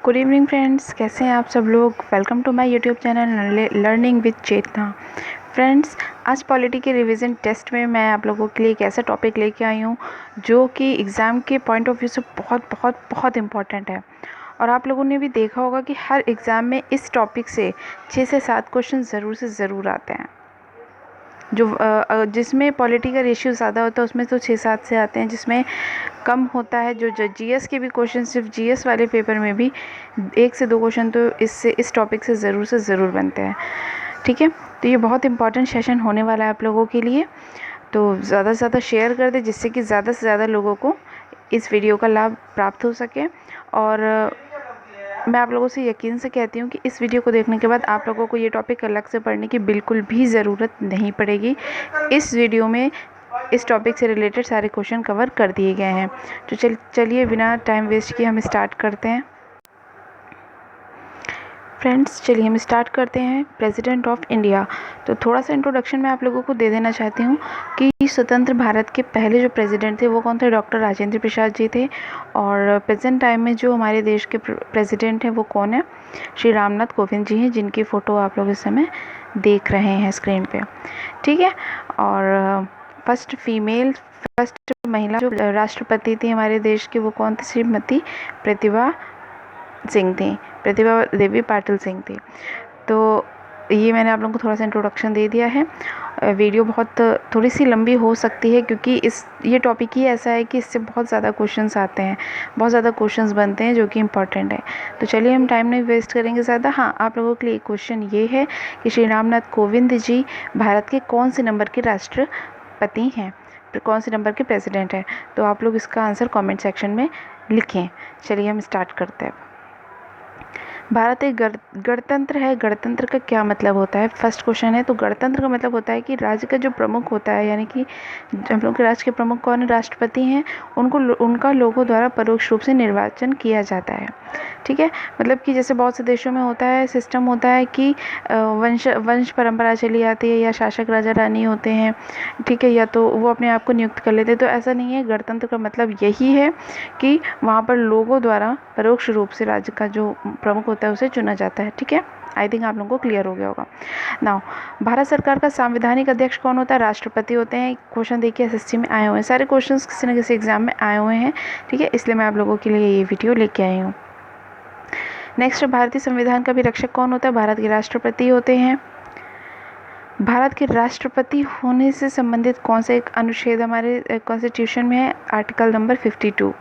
Good evening friends, कैसे हैं आप सब लोग। Welcome to my YouTube channel learning with Chetna. Friends, आज पॉलिटी के रिवीजन टेस्ट में मैं आप लोगों के लिए एक ऐसा टॉपिक लेके आई हूँ जो कि एग्ज़ाम के पॉइंट ऑफ व्यू से बहुत बहुत बहुत इम्पॉर्टेंट है। और आप लोगों ने भी देखा होगा कि हर एग्ज़ाम में इस टॉपिक से 6 से 7 क्वेश्चन ज़रूर से ज़रूर आते हैं। जिसमें पॉलिटी का रेशियो ज़्यादा होता है उसमें तो 6-7 से आते हैं, जिसमें कम होता है जो जीएस के भी क्वेश्चन, सिर्फ जीएस वाले पेपर में भी 1 से 2 क्वेश्चन तो इस टॉपिक से ज़रूर बनते हैं। ठीक है, तो ये बहुत इंपॉर्टेंट सेशन होने वाला है आप लोगों के लिए, तो ज़्यादा से ज़्यादा शेयर कर दें जिससे कि ज़्यादा से ज़्यादा लोगों को इस वीडियो का लाभ प्राप्त हो सके। और मैं आप लोगों से यकीन से कहती हूँ कि इस वीडियो को देखने के बाद आप लोगों को ये टॉपिक अलग से पढ़ने की बिल्कुल भी ज़रूरत नहीं पड़ेगी। इस वीडियो में इस टॉपिक से रिलेटेड सारे क्वेश्चन कवर कर दिए गए हैं। तो चलिए बिना टाइम वेस्ट किए हम स्टार्ट करते हैं। फ्रेंड्स, चलिए हम स्टार्ट करते हैं। President of India. तो थोड़ा सा इंट्रोडक्शन मैं आप लोगों को दे देना चाहती हूँ कि स्वतंत्र भारत के पहले जो प्रेसिडेंट थे वो कौन थे। डॉक्टर राजेंद्र प्रसाद जी थे। और प्रेजेंट टाइम में जो हमारे देश के प्रेसिडेंट हैं वो कौन है, श्री रामनाथ कोविंद जी हैं, जिनकी फ़ोटो आप लोग इस समय देख रहे हैं स्क्रीन पे। ठीक है, और फर्स्ट महिला जो राष्ट्रपति थी हमारे देश की वो कौन थी, श्रीमती प्रतिभा देवी पाटिल सिंह थी। तो ये मैंने आप लोगों को थोड़ा सा इंट्रोडक्शन दे दिया है। वीडियो थोड़ी सी लंबी हो सकती है क्योंकि ये टॉपिक ही ऐसा है कि इससे बहुत ज़्यादा क्वेश्चंस आते हैं, बहुत ज़्यादा क्वेश्चंस बनते हैं जो कि इम्पॉर्टेंट है। तो चलिए हम टाइम नहीं वेस्ट करेंगे ज़्यादा। हाँ, आप लोगों के लिए एक क्वेश्चन ये है कि श्री रामनाथ कोविंद जी भारत के कौन से नंबर के राष्ट्रपति हैं, कौन से नंबर के प्रेसिडेंट हैं। तो आप लोग इसका आंसर कमेंट सेक्शन में लिखें। चलिए हम स्टार्ट करते हैं। भारत एक गणतंत्र है। गणतंत्र का क्या मतलब होता है, फर्स्ट क्वेश्चन है। तो गणतंत्र का मतलब होता है कि राज्य का जो प्रमुख होता है, यानी कि हम लोग के राज्य के प्रमुख कौन है, राष्ट्रपति हैं, उनका लोगों द्वारा परोक्ष रूप से निर्वाचन किया जाता है। ठीक है, मतलब कि जैसे बहुत से देशों में होता है, सिस्टम होता है कि वंश परंपरा चली आती है या शासक राजा रानी होते हैं, ठीक है, या तो वो अपने आप को नियुक्त कर लेते हैं। तो ऐसा नहीं है, गणतंत्र का मतलब यही है कि वहाँ पर लोगों द्वारा परोक्ष रूप से राज्य का जो प्रमुख होता है उसे चुना जाता है। ठीक है, आई थिंक आप लोगों को क्लियर हो गया होगा। नाउ, भारत सरकार का संवैधानिक अध्यक्ष कौन होता है, राष्ट्रपति होते हैं। क्वेश्चन देखिए एसएससी में आए हुए हैं, सारे क्वेश्चंस किसी न किसी एग्जाम में आए हुए हैं। ठीक है, इसलिए मैं आप लोगों के लिए ये वीडियो लेके आई हूँ। नेक्स्ट, भारतीय संविधान का भी रक्षक कौन होता है, भारत के राष्ट्रपति होते हैं। भारत के राष्ट्रपति होने से संबंधित कौन सा एक अनुच्छेद हमारे कॉन्स्टिट्यूशन में है, आर्टिकल नंबर 52।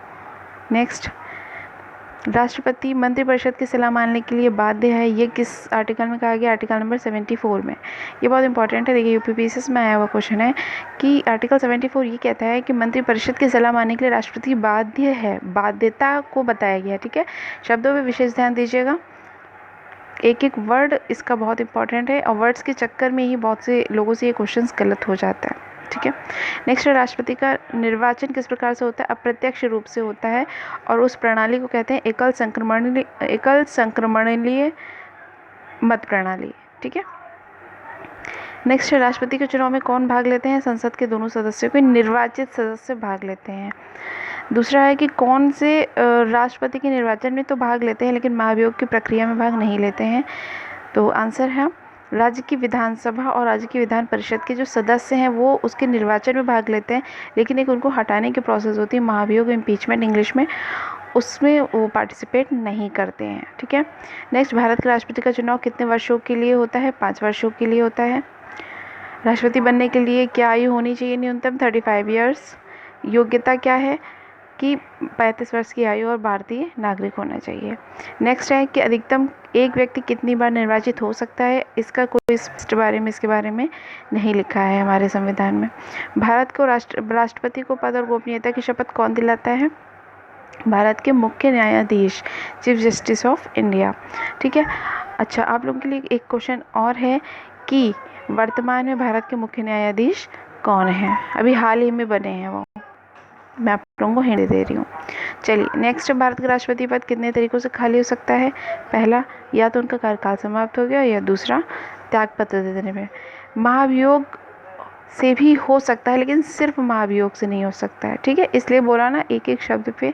नेक्स्ट, राष्ट्रपति मंत्रिपरिषद की सलाह मानने के लिए बाध्य है, ये किस आर्टिकल में कहा गया, आर्टिकल नंबर 74 में। ये बहुत इंपॉर्टेंट है। देखिए, यूपीपीसीएस में आया हुआ क्वेश्चन है कि आर्टिकल 74 ये कहता है कि मंत्रिपरिषद की सलाह मानने के लिए राष्ट्रपति बाध्य है, बाध्यता को बताया गया। ठीक है, शब्दों पर विशेष ध्यान दीजिएगा, एक एक वर्ड इसका बहुत इंपॉर्टेंट है, और वर्ड्स के चक्कर में ही बहुत से लोगों से ये क्वेश्चन गलत हो जाता है। ठीक है, नेक्स्ट, राष्ट्रपति का निर्वाचन किस प्रकार से होता है, अप्रत्यक्ष रूप से होता है, और उस प्रणाली को कहते हैं एकल संक्रमणीय मत प्रणाली। ठीक है, नेक्स्ट, राष्ट्रपति के चुनाव में कौन भाग लेते हैं, संसद के दोनों सदस्यों के निर्वाचित सदस्य भाग लेते हैं। दूसरा है कि कौन से राष्ट्रपति के निर्वाचन में तो भाग लेते हैं लेकिन महाभियोग की प्रक्रिया में भाग नहीं लेते हैं। तो आंसर है, राज्य की विधानसभा और राज्य की विधान परिषद के जो सदस्य हैं वो उसके निर्वाचन में भाग लेते हैं, लेकिन एक उनको हटाने की प्रोसेस होती है, महाभियोग, इम्पीचमेंट इंग्लिश में, उसमें वो पार्टिसिपेट नहीं करते हैं। ठीक है, नेक्स्ट, भारत के राष्ट्रपति का चुनाव कितने वर्षों के लिए होता है, 5 वर्षों के लिए होता है। राष्ट्रपति बनने के लिए क्या आयु होनी चाहिए, न्यूनतम 35 ईयर्स। योग्यता क्या है कि 35 वर्ष की आयु और भारतीय नागरिक होना चाहिए। नेक्स्ट है कि अधिकतम एक व्यक्ति कितनी बार निर्वाचित हो सकता है, इसका कोई इसके बारे में नहीं लिखा है हमारे संविधान में। भारत को राष्ट्रपति को पद और गोपनीयता की शपथ कौन दिलाता है, भारत के मुख्य न्यायाधीश, चीफ जस्टिस ऑफ इंडिया। ठीक है, अच्छा, आप लोगों के लिए एक क्वेश्चन और है कि वर्तमान में भारत के मुख्य न्यायाधीश कौन हैं, अभी हाल ही में बने हैं वो, मैं आप लोगों को हिंट दे रही हूँ। चलिए, नेक्स्ट, भारत का राष्ट्रपति पद कितने तरीकों से खाली हो सकता है। पहला, या तो उनका कार्यकाल समाप्त हो गया, या दूसरा, त्यागपत्र दे देने में। महाभियोग से भी हो सकता है लेकिन सिर्फ महाभियोग से नहीं हो सकता है। ठीक है, इसलिए बोला ना, एक एक शब्द पे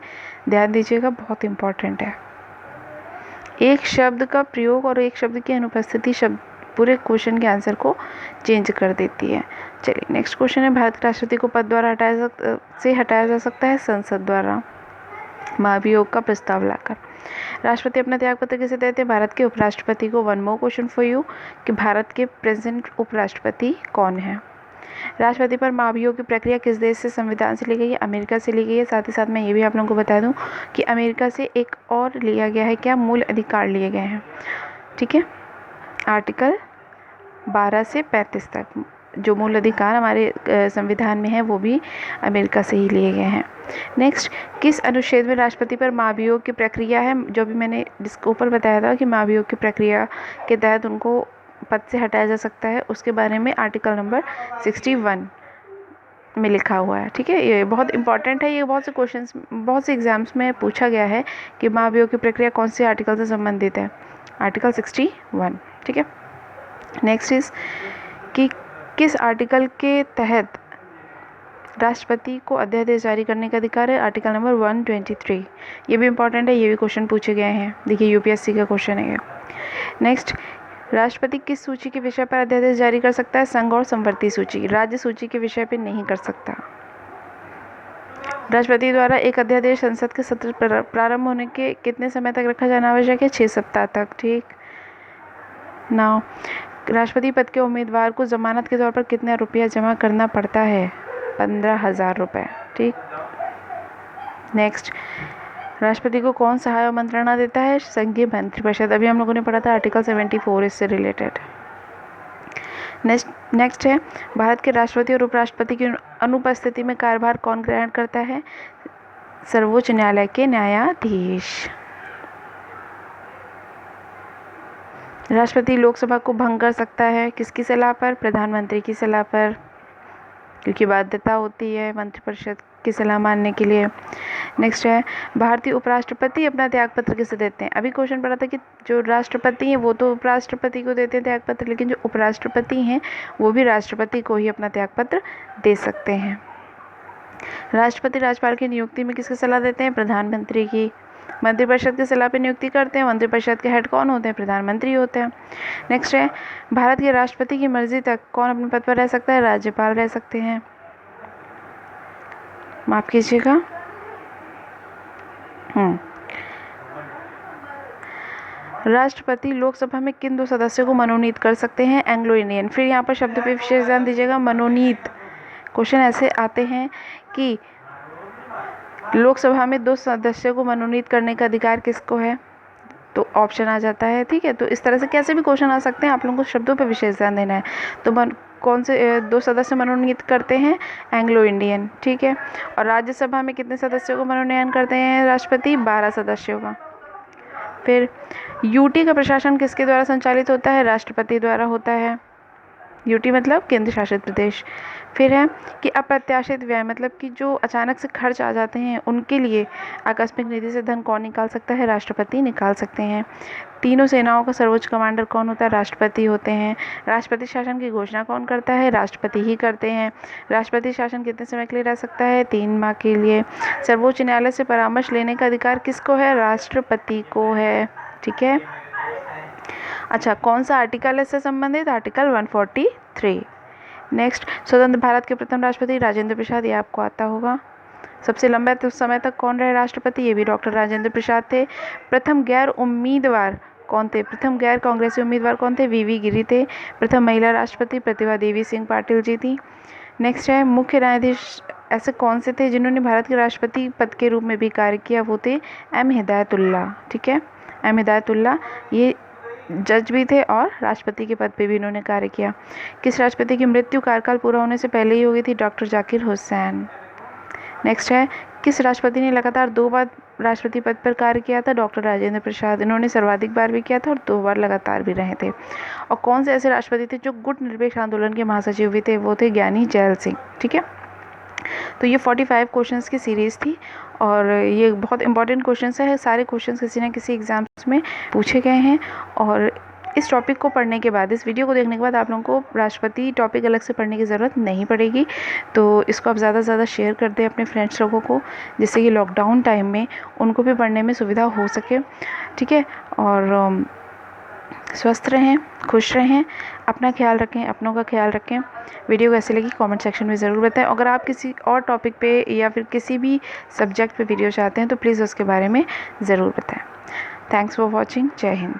ध्यान दीजिएगा, बहुत इंपॉर्टेंट है। एक शब्द का प्रयोग और एक शब्द की अनुपस्थिति शब्द पूरे क्वेश्चन के आंसर को चेंज कर देती है। चलिए नेक्स्ट क्वेश्चन है, भारत के राष्ट्रपति को पद द्वारा हटाया जा सकता है संसद द्वारा महाभियोग का प्रस्ताव लाकर। राष्ट्रपति अपना त्यागपत्र किसे देते हैं? भारत के उपराष्ट्रपति को। One more question for you कि भारत के प्रेजेंट उपराष्ट्रपति कौन है? राष्ट्रपति पर महाभियोग की प्रक्रिया किस देश से संविधान से ली गई है? अमेरिका से ली गई है। साथ ही साथ मैं ये भी आप लोगों को बता दूं कि अमेरिका से एक और लिया गया है, क्या? मूल अधिकार लिए गए हैं। ठीक है, आर्टिकल 12 से 35 तक जो मूल अधिकार हमारे संविधान में है वो भी अमेरिका से ही लिए गए हैं। नेक्स्ट, किस अनुच्छेद में राष्ट्रपति पर महाभियोग की प्रक्रिया है? जो भी मैंने जिसके ऊपर बताया था कि महाभियोग की प्रक्रिया के तहत उनको पद से हटाया जा सकता है, उसके बारे में आर्टिकल नंबर 61 में लिखा हुआ है। ठीक है, ये बहुत इंपॉर्टेंट है। ये बहुत से एग्जाम्स में पूछा गया है कि महाभियोग की प्रक्रिया कौन से आर्टिकल से संबंधित है? आर्टिकल 61। ठीक है, नेक्स्ट इज कि किस आर्टिकल के तहत राष्ट्रपति को अध्यादेश जारी करने का अधिकार है? Article number 123। ये भी इंपॉर्टेंट है, ये भी क्वेश्चन पूछे गए हैं। देखिए यूपीएससी का क्वेश्चन है ये। नेक्स्ट, राष्ट्रपति किस सूची के विषय पर अध्यादेश जारी कर सकता है? संघ और संवर्ती सूची, राज्य सूची के विषय पर नहीं कर सकता। राष्ट्रपति द्वारा एक अध्यादेश संसद के सत्र प्रारंभ होने के कितने समय तक रखा जाना आवश्यक है? 6 सप्ताह तक। ठीक, नाउ राष्ट्रपति पद के उम्मीदवार को जमानत के तौर पर कितना रुपया जमा करना पड़ता है? 15,000 रुपये। ठीक, नेक्स्ट, राष्ट्रपति को कौन सहायक मंत्रणा देता है? संघीय मंत्रिपरिषद। अभी हम लोगों ने पढ़ा था आर्टिकल 74 इससे रिलेटेड। नेक्स्ट है, भारत के राष्ट्रपति और उपराष्ट्रपति की अनुपस्थिति में कार्यभार कौन ग्रहण करता है? सर्वोच्च न्यायालय के न्यायाधीश। राष्ट्रपति लोकसभा को भंग कर सकता है किसकी सलाह पर? प्रधानमंत्री की सलाह पर, क्योंकि बाध्यता होती है मंत्रिपरिषद की सलाह मानने के लिए। नेक्स्ट है, भारतीय उपराष्ट्रपति अपना त्यागपत्र किसे देते हैं? अभी क्वेश्चन पड़ा था कि जो राष्ट्रपति हैं वो तो उपराष्ट्रपति को देते हैं त्यागपत्र, लेकिन जो उपराष्ट्रपति हैं वो भी राष्ट्रपति को ही अपना त्यागपत्र दे सकते हैं। राष्ट्रपति राज्यपाल की नियुक्ति में किसकी सलाह देते हैं? प्रधानमंत्री की। मंत्रिपरिषद की सलाह पर नियुक्ति करते हैं। मंत्रिपरिषद के हेड कौन होते हैं? प्रधानमंत्री होते हैं। नेक्स्ट है, भारत के राष्ट्रपति की मर्जी तक कौन अपने पद पर रह सकता है? राज्यपाल रह सकते हैं। माफ कीजिएगा, राष्ट्रपति लोकसभा में किन 2 सदस्यों को मनोनीत कर सकते हैं? Anglo Indian. फिर यहाँ पर शब्द पे विशेष ध्यान दीजिएगा, मनोनीत। क्वेश्चन ऐसे आते हैं कि लोकसभा में 2 सदस्यों को मनोनीत करने का अधिकार किसको है? तो ऑप्शन आ जाता है। ठीक है, तो इस तरह से कैसे भी क्वेश्चन आ सकते हैं, आप लोगों को शब्दों पर विशेष ध्यान देना है। तो कौन से 2 सदस्य मनोनीत करते हैं? Anglo Indian. ठीक है, और राज्यसभा में कितने सदस्यों को मनोनयन करते हैं राष्ट्रपति? 12 सदस्यों का। फिर यूटी का प्रशासन किसके द्वारा संचालित होता है? राष्ट्रपति द्वारा होता है। यूटी मतलब केंद्र शासित प्रदेश। फिर है कि अप्रत्याशित व्यय मतलब कि जो अचानक से खर्च आ जाते हैं उनके लिए आकस्मिक निधि से धन कौन निकाल सकता है? राष्ट्रपति निकाल सकते हैं। तीनों सेनाओं का सर्वोच्च कमांडर कौन होता है? राष्ट्रपति होते हैं। राष्ट्रपति शासन की घोषणा कौन करता है? राष्ट्रपति ही करते हैं। राष्ट्रपति शासन कितने समय के लिए रह सकता है? 3 माह के लिए। सर्वोच्च न्यायालय से परामर्श लेने का अधिकार किसको है? राष्ट्रपति को है। ठीक है, अच्छा, कौन सा आर्टिकल है इससे संबंधित? आर्टिकल 143। नेक्स्ट, स्वतंत्र भारत के प्रथम राष्ट्रपति राजेंद्र प्रसाद, ये आपको आता होगा। सबसे लंबे समय तक कौन रहे राष्ट्रपति? ये भी डॉक्टर राजेंद्र प्रसाद थे। प्रथम गैर उम्मीदवार कौन थे? प्रथम गैर कांग्रेसी उम्मीदवार कौन थे? वीवी गिरी थे। प्रथम महिला राष्ट्रपति प्रतिभा देवी सिंह पाटिल जी थी। नेक्स्ट है, मुख्य न्यायाधीश ऐसे कौन से थे जिन्होंने भारत के राष्ट्रपति पद के रूप में भी कार्य किया? वो थे एम हिदायतुल्ला। ठीक है, एम हिदायतुल्ला ये जज भी थे और राष्ट्रपति के पद पे भी इन्होंने कार्य किया। किस राष्ट्रपति की मृत्यु कार्यकाल पूरा होने से पहले ही हो गई थी? डॉक्टर जाकिर हुसैन। नेक्स्ट है, किस राष्ट्रपति ने लगातार 2 बार राष्ट्रपति पद पर कार्य किया था? डॉक्टर राजेंद्र प्रसाद। इन्होंने सर्वाधिक बार भी किया था और 2 बार लगातार भी रहे थे। और कौन से ऐसे राष्ट्रपति थे जो गुट निरपेक्ष आंदोलन के महासचिव भी थे? वो थे ज्ञानी जैल सिंह। ठीक है, तो ये 45 क्वेश्चंस की सीरीज़ थी और ये बहुत इंपॉर्टेंट क्वेश्चंस है। सारे क्वेश्चंस किसी न किसी एग्जाम्स में पूछे गए हैं और इस टॉपिक को पढ़ने के बाद, इस वीडियो को देखने के बाद आप लोगों को राष्ट्रपति टॉपिक अलग से पढ़ने की ज़रूरत नहीं पड़ेगी। तो इसको आप ज़्यादा से ज़्यादा शेयर कर दें अपने फ्रेंड्स लोगों को, जिससे कि लॉकडाउन टाइम में उनको भी पढ़ने में सुविधा हो सके। ठीक है, और स्वस्थ रहें, खुश रहें, अपना ख्याल रखें, अपनों का ख्याल रखें। वीडियो कैसी लगी कमेंट सेक्शन में ज़रूर बताएं। अगर आप किसी और टॉपिक पे या फिर किसी भी सब्जेक्ट पे वीडियो चाहते हैं तो प्लीज़ उसके बारे में ज़रूर बताएं। Thanks for watching. जय हिंद।